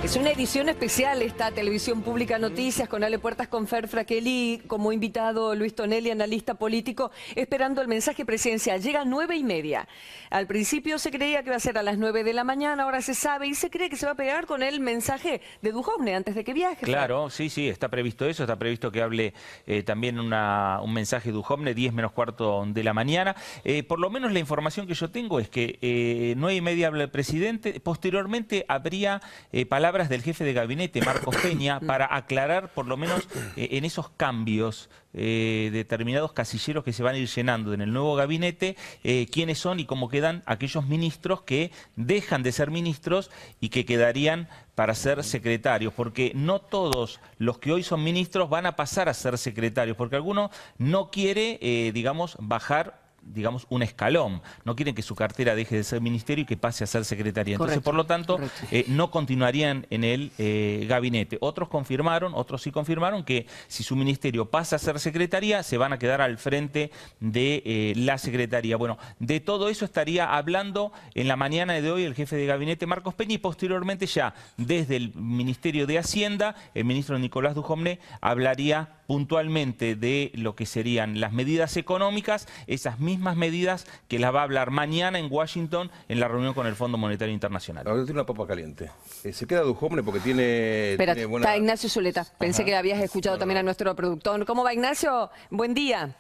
Es una edición especial esta Televisión Pública Noticias con Ale Puertas, con Fer Fraquelli, como invitado Luis Tonelli, analista político, esperando el mensaje presidencial. Llega a 9:30. Al principio se creía que iba a ser a las 9 de la mañana, ahora se sabe y se cree que se va a pegar con el mensaje de Duhovne antes de que viaje. Claro, sí, está previsto eso, está previsto que hable también un mensaje de Duhovne, 10 menos cuarto de la mañana. Por lo menos la información que yo tengo es que 9:30 habla el presidente, posteriormente habría palabras del jefe de gabinete, Marcos Peña, para aclarar por lo menos en esos cambios determinados casilleros que se van a ir llenando en el nuevo gabinete, quiénes son y cómo quedan aquellos ministros que dejan de ser ministros y que quedarían para ser secretarios, porque no todos los que hoy son ministros van a pasar a ser secretarios, porque alguno no quiere, digamos, bajar un escalón. No quieren que su cartera deje de ser ministerio y que pase a ser secretaría. Entonces, por lo tanto, no continuarían en el gabinete. Otros sí confirmaron que si su ministerio pasa a ser secretaría, se van a quedar al frente de la secretaría. Bueno, de todo eso estaría hablando en la mañana de hoy el jefe de gabinete, Marcos Peña, y posteriormente ya desde el Ministerio de Hacienda, el ministro Nicolás Duhovne hablaría puntualmente de lo que serían las medidas económicas, esas mismas medidas que las va a hablar mañana en Washington en la reunión con el Fondo Monetario Internacional. Ahora tiene una papa caliente. Se queda Duhovne porque tiene... Espera, tiene buena... está Ignacio Zuleta. Pensé que habías escuchado también a nuestro productor. ¿Cómo va, Ignacio? Buen día.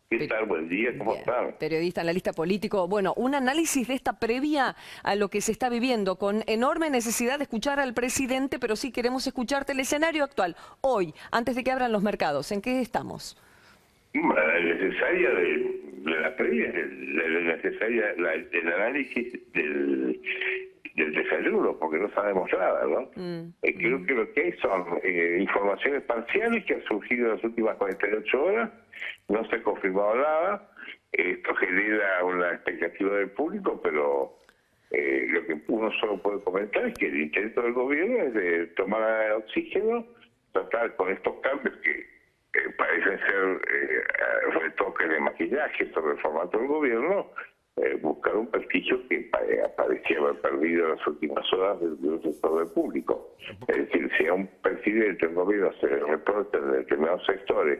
¿Qué tal? Buen día, ¿cómo están? Periodista, analista político. Bueno, un análisis de esta previa a lo que se está viviendo, con enorme necesidad de escuchar al presidente, pero sí queremos escucharte el escenario actual. Hoy, antes de que abran los mercados, ¿en qué estamos? La necesaria de la previa, el análisis del desayuno, porque no sabemos nada, ¿no? Creo que lo que hay son informaciones parciales que han surgido en las últimas 48 horas, no se ha confirmado nada, esto genera una expectativa del público, pero lo que uno solo puede comentar es que el intento del gobierno es de tomar oxígeno, tratar con estos cambios que parecen ser retoques de maquillaje sobre el formato del gobierno, buscar un prestigio que parecía haber perdido en las últimas horas del sector del público. Es decir, si a un presidente del gobierno se le reporta en determinados sectores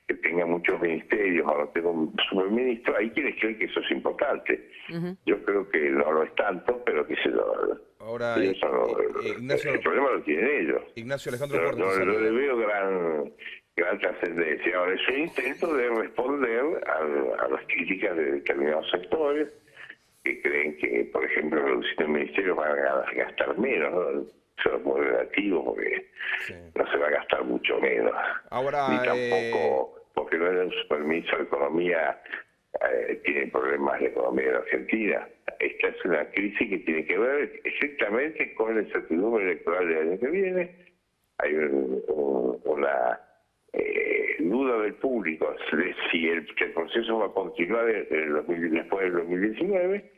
que tenga muchos ministerios o no tenga un superministro, hay quienes creen que eso es importante. Yo creo que no lo es tanto, pero que se lo... Ahora, Ignacio, el problema lo tienen ellos. Ignacio Alejandro no le veo gran trascendencia. Ahora, es un intento de responder a las críticas de determinados sectores que creen que, por ejemplo, reduciendo el ministerio van a gastar menos, ¿no? Eso es muy relativo porque no se va a gastar mucho menos. Ahora, ni tampoco porque no es un superministro de Economía, tiene problemas de economía de la Argentina. Esta es una crisis que tiene que ver estrictamente con la incertidumbre electoral del año que viene. Hay una duda del público de si el proceso va a continuar después del 2019,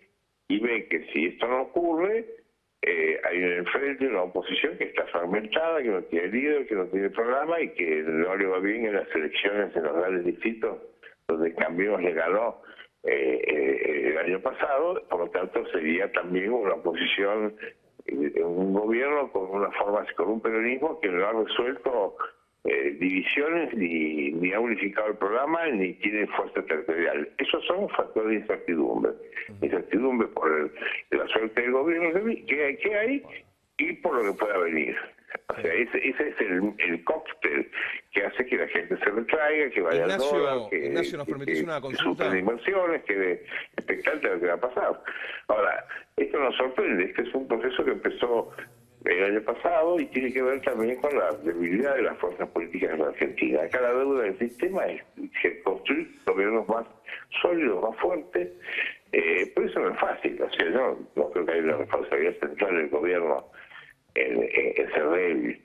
y ven que si esto no ocurre, hay en el frente una oposición que está fragmentada, que no tiene líder, que no tiene programa y que no le va bien en las elecciones en los grandes distritos donde Cambiemos le ganó el año pasado. Por lo tanto, sería también una oposición, un gobierno con un peronismo que no ha resuelto divisiones, ni ha unificado el programa, ni tiene fuerza territorial. Esos son factores de incertidumbre. Incertidumbre por la suerte del gobierno que hay y por lo que pueda venir. O sea, ese es el cóctel que hace que la gente se retraiga, que vaya al dólar, Ignacio, ¿nos permitís una consulta? De inversiones, que expectante de lo que va a pasar. Ahora, esto nos sorprende. Este es un proceso que empezó el año pasado y tiene que ver también con la debilidad de las fuerzas políticas de la Argentina. Acá la deuda del sistema es construir gobiernos más sólidos, más fuertes, pero eso no es fácil. O sea, no creo que haya una responsabilidad central del gobierno en ser débil.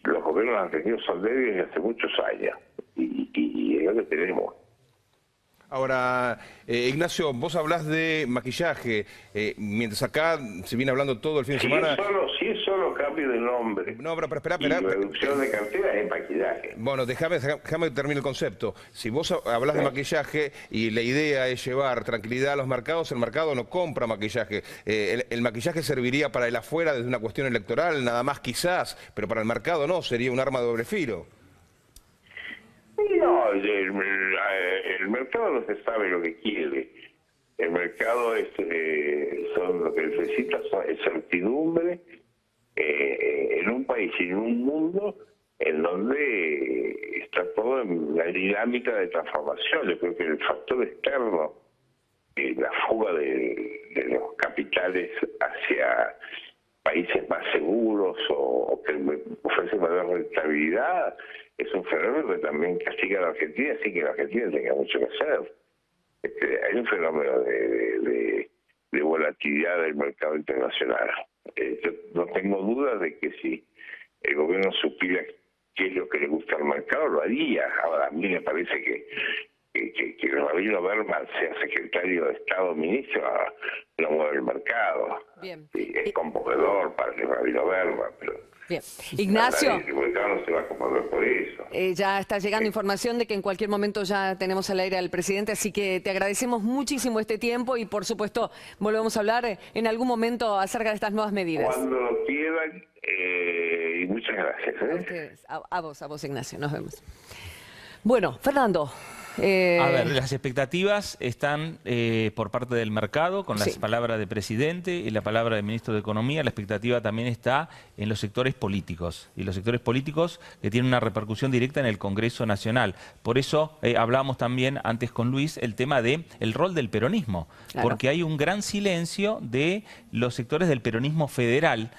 Los gobiernos argentinos son débiles desde hace muchos años y es lo que tenemos. Ahora, Ignacio, vos hablás de maquillaje, mientras acá se viene hablando todo el fin de semana... Si es solo cambio de nombre. No, pero espera. Y reducción de cartera es maquillaje. Bueno, déjame que termine el concepto. Si vos hablas de maquillaje y la idea es llevar tranquilidad a los mercados, el mercado no compra maquillaje. El maquillaje serviría para el afuera desde una cuestión electoral, nada más quizás, pero para el mercado no, sería un arma de doble filo. No, el mercado no se sabe lo que quiere. El mercado son lo que necesita es certidumbre en un país y en un mundo en donde está todo en la dinámica de transformación. Yo creo que el factor externo, la fuga de los capitales hacia países más seguros o que ofrecen mayor rentabilidad, es un fenómeno que también castiga a la Argentina, así que la Argentina tenga mucho que hacer. Hay un fenómeno de volatilidad del mercado internacional. Yo no tengo dudas de que si el gobierno supiera qué es lo que le gusta al mercado, lo haría. Ahora, a mí me parece que Rabino Berman sea secretario de Estado o ministro, no mueve el mercado. Bien. Es conmovedor para el Rabino Berman, pero... Bien. Ignacio, el mercado no se va a conmover por eso. ya está llegando información de que en cualquier momento ya tenemos al aire al presidente, así que te agradecemos muchísimo este tiempo y por supuesto volvemos a hablar en algún momento acerca de estas nuevas medidas. Cuando lo quieran, y muchas gracias. A ustedes, a vos Ignacio, nos vemos. Bueno, Fernando. A ver, las expectativas están por parte del mercado, con las palabras del presidente y la palabra del ministro de Economía. La expectativa también está en los sectores políticos, y los sectores políticos que tienen una repercusión directa en el Congreso Nacional. Por eso hablábamos también antes con Luis el tema del rol del peronismo, porque hay un gran silencio de los sectores del peronismo federal,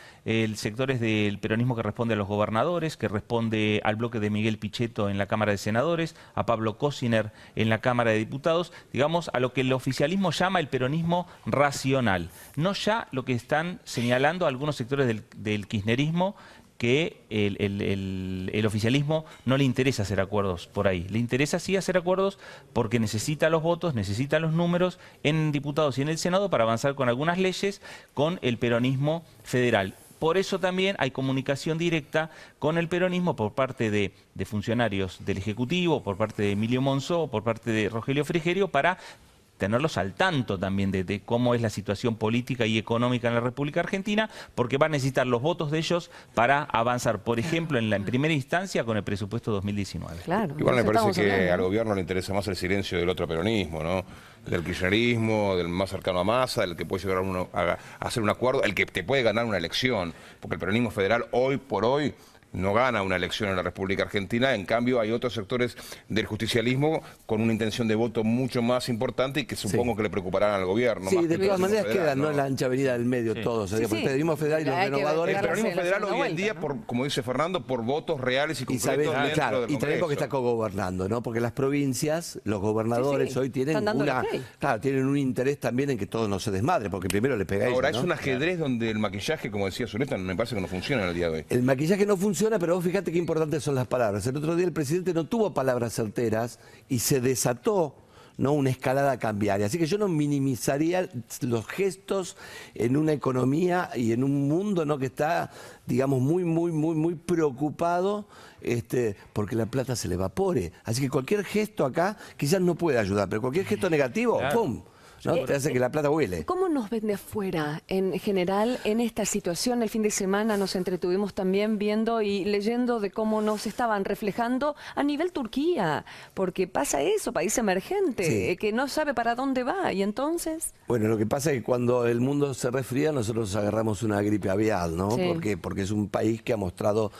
sectores del peronismo que responde a los gobernadores, que responde al bloque de Miguel Pichetto en la Cámara de Senadores, a Pablo Cosiner en la Cámara de Diputados, digamos, a lo que el oficialismo llama el peronismo racional. No ya lo que están señalando algunos sectores del kirchnerismo, que el oficialismo no le interesa hacer acuerdos por ahí. Le interesa sí hacer acuerdos porque necesita los votos, necesita los números en diputados y en el Senado para avanzar con algunas leyes con el peronismo federal. Por eso también hay comunicación directa con el peronismo por parte de funcionarios del Ejecutivo, por parte de Emilio Monzó, por parte de Rogelio Frigerio, para tenerlos al tanto también de cómo es la situación política y económica en la República Argentina, porque va a necesitar los votos de ellos para avanzar, por ejemplo, en primera instancia con el presupuesto 2019. Claro, igual me parece que al gobierno le interesa más el silencio del otro peronismo, ¿no? Del kirchnerismo, del más cercano a Massa, del que puede llegar a hacer un acuerdo, el que te puede ganar una elección, porque el peronismo federal hoy por hoy no gana una elección en la República Argentina. En cambio hay otros sectores del justicialismo con una intención de voto mucho más importante y que supongo que le preocuparán al gobierno. Sí, más de todas maneras federal, quedan, ¿no?, en la ancha avenida del medio todos. Porque el peronismo federal y los renovadores... El peronismo federal hoy en día, como dice Fernando, por votos reales y concretos dentro del Congreso. Y también porque está cogobernando, ¿no? Porque las provincias, los gobernadores hoy tienen tienen un interés también en que todo no se desmadre, porque primero le pega a ellos, Ahora, ¿no? es un ajedrez donde el maquillaje, como decía Zuleta, me parece que no funciona en el día de hoy. El maquillaje no funciona, pero vos fíjate qué importantes son las palabras. El otro día el presidente no tuvo palabras certeras y se desató, ¿no?, una escalada cambiaria. Así que yo no minimizaría los gestos en una economía y en un mundo, ¿no?, que está, digamos, muy preocupado porque la plata se le evapore. Así que cualquier gesto acá quizás no puede ayudar, pero cualquier gesto negativo, ¡pum!, ¿no? Te hace que la plata huele. ¿Cómo nos ven de afuera en general en esta situación? El fin de semana nos entretuvimos también viendo y leyendo de cómo nos estaban reflejando a nivel Turquía, porque pasa eso, país emergente, que no sabe para dónde va, y entonces... Bueno, lo que pasa es que cuando el mundo se resfría nosotros agarramos una gripe aviar, ¿no? Sí. Porque es un país que ha mostrado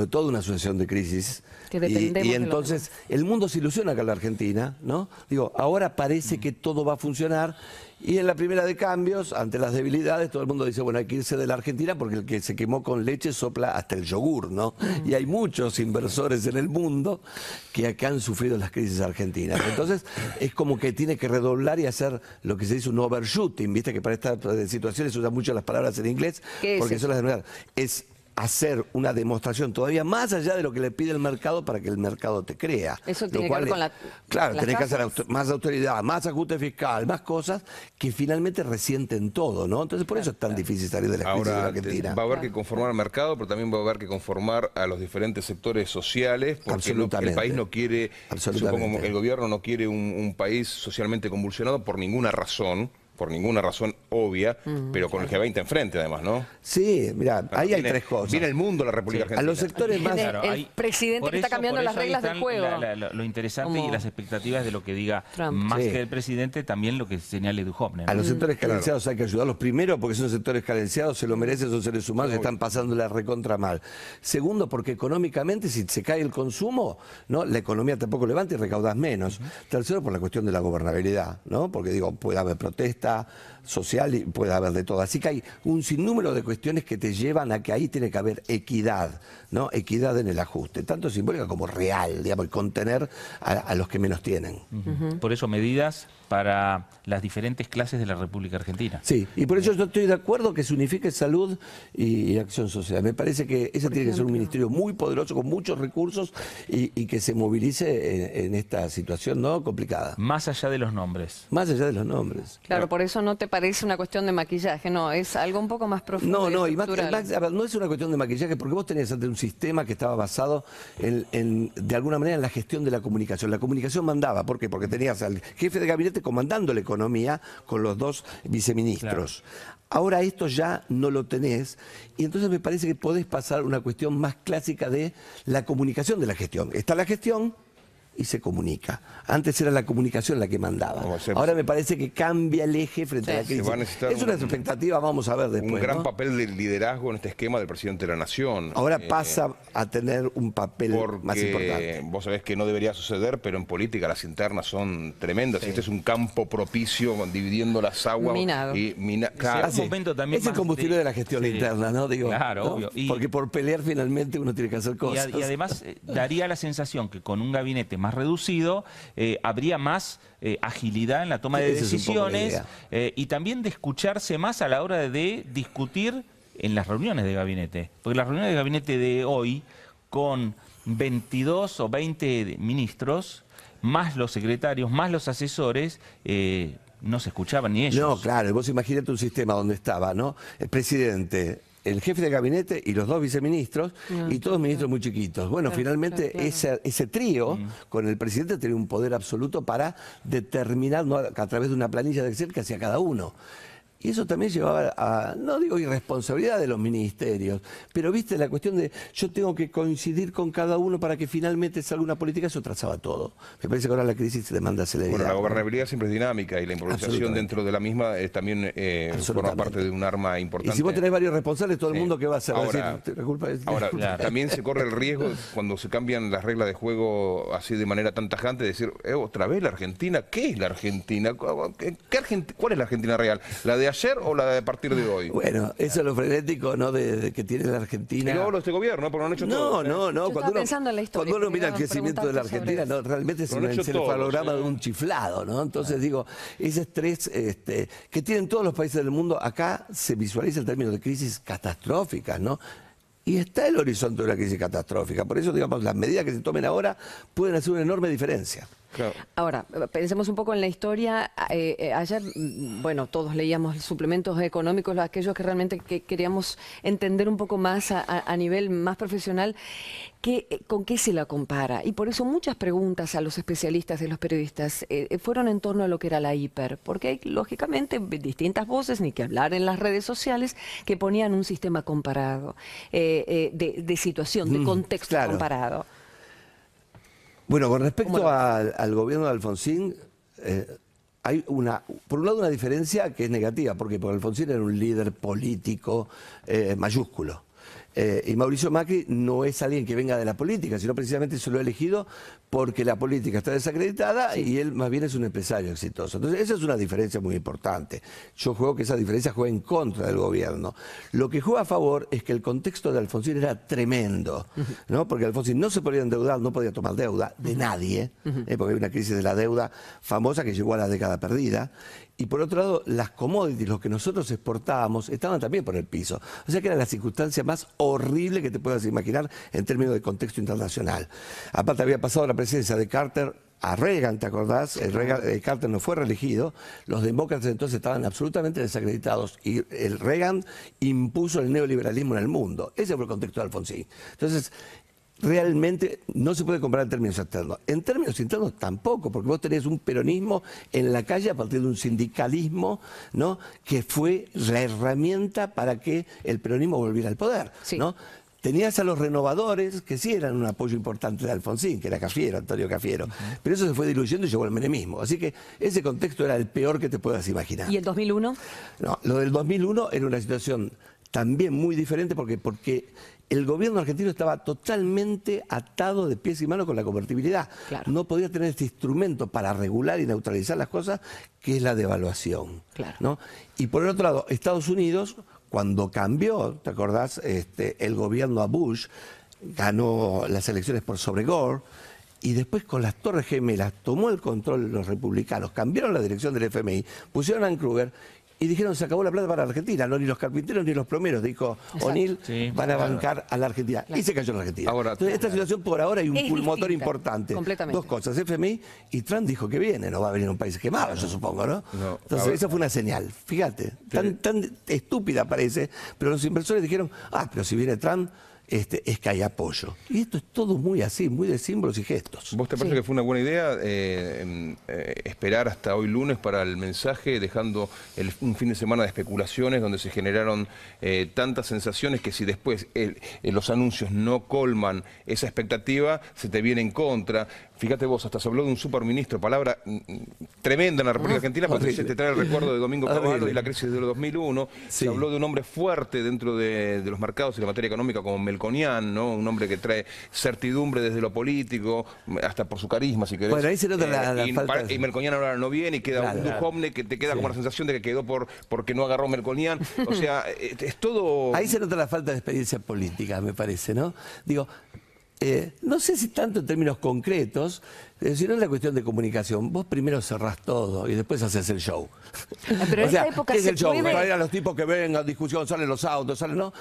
toda una sucesión de crisis. Que dependemos y de entonces el mundo se ilusiona acá en la Argentina, ¿no? Digo, ahora parece que todo va a funcionar. Y en la primera de cambios, ante las debilidades, todo el mundo dice, bueno, hay que irse de la Argentina porque el que se quemó con leche sopla hasta el yogur, ¿no? Y hay muchos inversores en el mundo que acá han sufrido las crisis argentinas. Entonces, es como que tiene que redoblar y hacer lo que se dice un overshooting, ¿viste? Que para estas situaciones se usan mucho las palabras en inglés, porque son las de... Es hacer una demostración todavía más allá de lo que le pide el mercado para que el mercado te crea. Eso Lo tiene que cual ver con es- la... Claro, las tenés que hacer tasas. más autoridad, más ajuste fiscal, más cosas que finalmente resienten todo, ¿no? Entonces por eso es tan difícil salir de la crisis de la Ahora Argentina. va a haber que conformar al mercado, pero también va a haber que conformar a los diferentes sectores sociales, porque el Absolutamente. país no quiere, Absolutamente. supongo, el gobierno no quiere un país socialmente convulsionado por ninguna razón obvia, pero con el G20 enfrente además, ¿no? Sí, mira, ahí hay Viene- tres cosas. Viene el mundo la República A Argentina. los sectores más... Claro. El presidente por que está cambiando por las ahí reglas del están juego. lo interesante Como y las expectativas de lo que diga Trump. más Sí. que el presidente, también lo que señale Duhovne, ¿no? A los sectores carenciados hay que ayudarlos. Primero, porque son sectores carenciados, se lo merecen, son seres humanos que están pasando la recontra mal. Segundo, porque económicamente, si se cae el consumo, ¿no? La economía tampoco levanta y recaudas menos. Tercero, por la cuestión de la gobernabilidad, ¿no? Porque digo, puede haber protesta social y puede haber de todo. Así que hay un sinnúmero de cuestiones que te llevan a que ahí tiene que haber equidad, ¿no? Equidad en el ajuste, tanto simbólica como real, digamos, y contener a los que menos tienen. Por eso medidas para las diferentes clases de la República Argentina. Sí, y por eso yo estoy de acuerdo que se unifique salud y acción social. Me parece que ese tiene que ser un ministerio muy poderoso, con muchos recursos y que se movilice en esta situación, ¿no? Complicada. Más allá de los nombres. Más allá de los nombres. Claro, por eso no te parece una cuestión de maquillaje, no, es algo un poco más profundo. No, y estructural. a ver, no es una cuestión de maquillaje, porque vos tenías antes un sistema que estaba basado de alguna manera en la gestión de la comunicación. La comunicación mandaba, ¿por qué? Porque tenías al jefe de gabinete comandando la economía con los dos viceministros. Ahora esto ya no lo tenés, y entonces me parece que podés pasar a una cuestión más clásica de la comunicación de la gestión. Está la gestión y se comunica. Antes era la comunicación la que mandaba. Ahora me parece que cambia el eje frente a la crisis. Se va a necesitar Es una expectativa, vamos a ver después. Un gran ¿no? papel de liderazgo en este esquema del presidente de la Nación. Ahora pasa a tener un papel más importante. Porque vos sabés que no debería suceder, pero en política las internas son tremendas. Este es un campo propicio, dividiendo las aguas. Minado. Será un sí. momento también Es el más combustible de la gestión sí. interna, ¿no? Digo, Claro, ¿no? obvio. Y- Porque por pelear finalmente uno tiene que hacer cosas. Y además daría la sensación que con un gabinete más reducido habría más agilidad en la toma de Esa es un poco la decisiones idea. y también de escucharse más a la hora de discutir en las reuniones de gabinete. Porque las reuniones de gabinete de hoy, con 22 o 20 ministros, más los secretarios, más los asesores, no se escuchaban ni ellos. No, claro, vos imaginate un sistema donde estaba, ¿no? El presidente, el jefe de gabinete y los dos viceministros, y todos ministros muy chiquitos. Bueno, finalmente ese trío con el presidente tenía un poder absoluto para determinar, ¿no? A través de una planilla de Excel que hacía cada uno. Y eso también llevaba a, no digo irresponsabilidad de los ministerios, pero viste la cuestión de yo tengo que coincidir con cada uno para que finalmente salga una política, eso trazaba todo. Me parece que ahora la crisis demanda celeridad. Bueno, la gobernabilidad siempre es dinámica y la improvisación Absolutamente. dentro de la misma también forma Absolutamente. parte de un arma importante. Y si vos tenés varios responsables, todo el Sí. mundo que va a hacer, va a Ahora- decir, la culpa es... Ahora, Claro. también se corre el riesgo cuando se cambian las reglas de juego así de manera tan tajante de decir, otra vez la Argentina, ¿qué es la Argentina? ¿Cuál es la Argentina real? ¿La de ayer o la de partir de hoy? Bueno, eso es lo frenético, ¿no? De que tiene la Y Argentina. luego hablo de este gobierno, porque lo han hecho todo. No. estaba pensando en la historia, Cuando uno que mira me el crecimiento de la preguntaste Argentina, sobre no, realmente es Lo han un hecho encefalograma todos, de un chiflado, ¿no? Entonces digo, ese estrés que tienen todos los países del mundo, acá se visualiza el término de crisis catastróficas, ¿no? Y está el horizonte de una crisis catastrófica. Por eso, digamos, las medidas que se tomen ahora pueden hacer una enorme diferencia. Claro. Ahora, pensemos un poco en la historia. Ayer, bueno, todos leíamos suplementos económicos, aquellos que realmente queríamos entender un poco más a nivel más profesional, ¿con qué se la compara? Y por eso muchas preguntas a los especialistas y a los periodistas fueron en torno a lo que era la hiper, porque hay, lógicamente, distintas voces, ni que hablar en las redes sociales, que ponían un sistema comparado, de situación, de contexto claro. comparado. Bueno, con respecto al gobierno de Alfonsín, hay por un lado una diferencia que es negativa, porque Alfonsín era un líder político mayúsculo. Y Mauricio Macri no es alguien que venga de la política, sino precisamente se lo ha elegido porque la política está desacreditada y él más bien es un empresario exitoso. Entonces esa es una diferencia muy importante. Yo juego que esa diferencia juega en contra del gobierno. Lo que juega a favor es que el contexto de Alfonsín era tremendo, ¿no? Porque Alfonsín no se podía endeudar, no podía tomar deuda de nadie, porque hay una crisis de la deuda famosa que llegó a la década perdida. Y por otro lado, las commodities, lo que nosotros exportábamos, estaban también por el piso. O sea que era la circunstancia más horrible que te puedas imaginar en términos de contexto internacional. Aparte había pasado la presidencia de Carter a Reagan, ¿te acordás? Carter no fue reelegido, los demócratas entonces estaban absolutamente desacreditados y el Reagan impuso el neoliberalismo en el mundo. Ese fue el contexto de Alfonsín. Entonces, realmente no se puede comparar en términos externos. En términos internos tampoco, porque vos tenés un peronismo en la calle a partir de un sindicalismo, ¿no?, que fue la herramienta para que el peronismo volviera al poder, Sí. ¿no? Tenías a los renovadores, que sí eran un apoyo importante de Alfonsín, que era Cafiero, Antonio Cafiero. Pero eso se fue diluyendo y llegó al menemismo. Así que ese contexto era el peor que te puedas imaginar. ¿Y el 2001? No, lo del 2001 era una situación también muy diferente porque el gobierno argentino estaba totalmente atado de pies y manos con la convertibilidad. Claro. No podía tener este instrumento para regular y neutralizar las cosas, que es la devaluación. Claro. ¿No? Y por el otro lado, Estados Unidos, cuando cambió, ¿te acordás? El gobierno a Bush ganó las elecciones por sobre Gore, y después con las Torres Gemelas tomó el control los republicanos, cambiaron la dirección del FMI, pusieron a Ann Kruger y dijeron se acabó la plata para la Argentina, no ni los carpinteros ni los plomeros, dijo O'Neill, Sí, van a bancar a la Argentina. Y se cayó la Argentina. Ahora, entonces, esta situación por ahora hay un Es pulmotor distinta, importante. completamente. Dos cosas, FMI y Trump dijo que viene, no va a venir un país quemado, yo supongo, ¿no? No, Entonces, ahora- esa fue una señal, fíjate, tan estúpida parece, pero los inversores dijeron, pero si viene Trump, es que hay apoyo. Y esto es todo muy así, muy de símbolos y gestos. ¿Vos te parece Sí. que fue una buena idea esperar hasta hoy lunes para el mensaje, dejando un fin de semana de especulaciones donde se generaron tantas sensaciones que si después los anuncios no colman esa expectativa, se te viene en contra? Fíjate vos, hasta se habló de un superministro, palabra tremenda en la República Argentina, porque horrible. se te trae el recuerdo de Domingo Cavallo Horrible. y la crisis del 2001. Sí. Se habló de un hombre fuerte dentro de los mercados y la materia económica como Melconian, ¿no? Un hombre que trae certidumbre desde lo político, hasta por su carisma, si querés. Bueno, ahí se nota la y, falta de- y Melconian ahora no viene y queda un Claro. Duhovne que te queda como la sensación de que quedó porque no agarró Melconian. O sea, es todo... Ahí se nota la falta de experiencia política, me parece, ¿no? Digo, no sé si tanto en términos concretos, sino en la cuestión de comunicación. Vos primero cerrás todo y después haces el show. Pero en esta época ¿qué es se el show? puede- Traer a los tipos que vengan, discusión, salen los autos, salen, ¿no?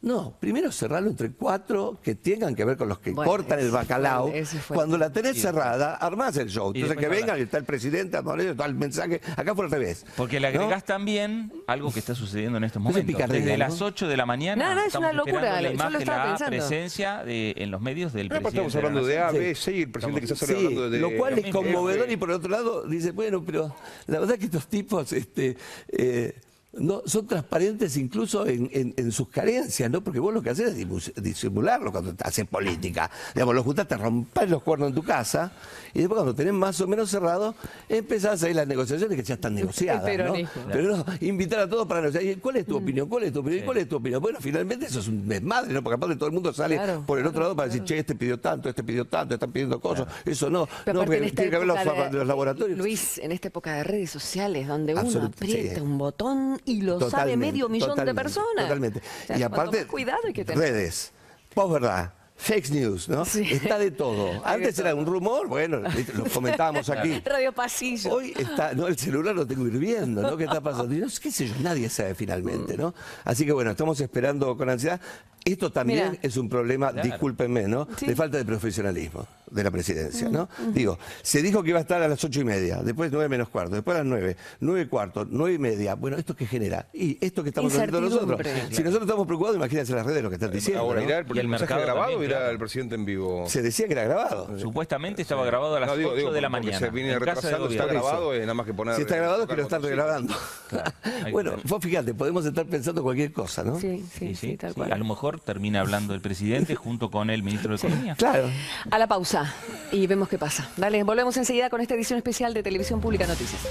No, primero cerrarlo entre 4 que tengan que ver con los que Bueno, cortan el ese bacalao. fue- ese fue- Cuando la tenés cerrada, armás el show. Y Entonces después que vengan, hablas. y está el presidente, está el mensaje. Acá fue al revés. Porque le ¿no? agregás también algo que está sucediendo en estos Eso es momentos. picardía, Desde ¿no? las 8 de la mañana No, es estamos una locura, esperando la yo lo imagen, estaba la pensando. presencia en los medios del Pero presidente. estamos hablando de A, Sí. B, C y el presidente quizás Sí, hablando de... lo cual es F. conmovedor y por otro lado dice, bueno, pero la verdad que estos tipos no, son transparentes incluso en sus carencias, ¿no? Porque vos lo que haces es disimularlo cuando haces política. Digamos, lo juntás, te rompás los cuernos en tu casa y después cuando tenés más o menos cerrado, empezás a ir las negociaciones que ya están negociadas, ¿no? peronismo. Pero no, invitar a todos para negociar. ¿Y ¿cuál es tu opinión? ¿Cuál es tu opinión? ¿Cuál es tu opinión? Bueno, finalmente eso es un desmadre, ¿no? Porque aparte todo el mundo sale Claro, por el otro lado para decir, che, este pidió tanto, están pidiendo cosas. Eso no. Pero No, aparte porque en esta tiene que haber época los laboratorios. Luis, en esta época de redes sociales, donde uno Absolut- aprieta sí. un botón y lo sabe medio millón de personas. Totalmente. O sea, Y cuanto aparte, más cuidado hay que tener. redes, posverdad, fake news, ¿no? Sí. Está de todo. Antes era un rumor, bueno, lo comentábamos aquí. Radio Pasillo. Hoy está, no, el celular lo tengo hirviendo, ¿no? ¿Qué está pasando? Y no sé, qué sé yo, nadie sabe finalmente, ¿no? Así que bueno, estamos esperando con ansiedad. Esto también Mirá. es un problema, Claro. discúlpenme, ¿no? Sí. De falta de profesionalismo de la presidencia, ¿no? Digo, se dijo que iba a estar a las 8:30, después 9 menos cuarto, después a las 9, 9 y cuarto, 9:30. Bueno, ¿esto qué genera? Y esto que estamos haciendo nosotros. Incertidumbre. Si nosotros estamos preocupados, imagínense las redes lo que están diciendo. Ahora, ¿no? irá Y el el mensaje mercado grabado también, o irá claro. el presidente en vivo? Se decía que era grabado. Supuestamente estaba grabado a las 8 de la porque mañana. se viene en casa del retrasando, está gobierno. grabado, es nada más que poner... Si está grabado es que lo tocar están botoncito. regrabando. hay Bueno, que- vos fíjate, podemos estar pensando cualquier cosa, ¿no? Sí, sí, sí, tal cual. A lo mejor termina hablando el presidente junto con el ministro de Economía. Claro. A la pausa y vemos qué pasa. Dale, volvemos enseguida con esta edición especial de Televisión Pública Noticias.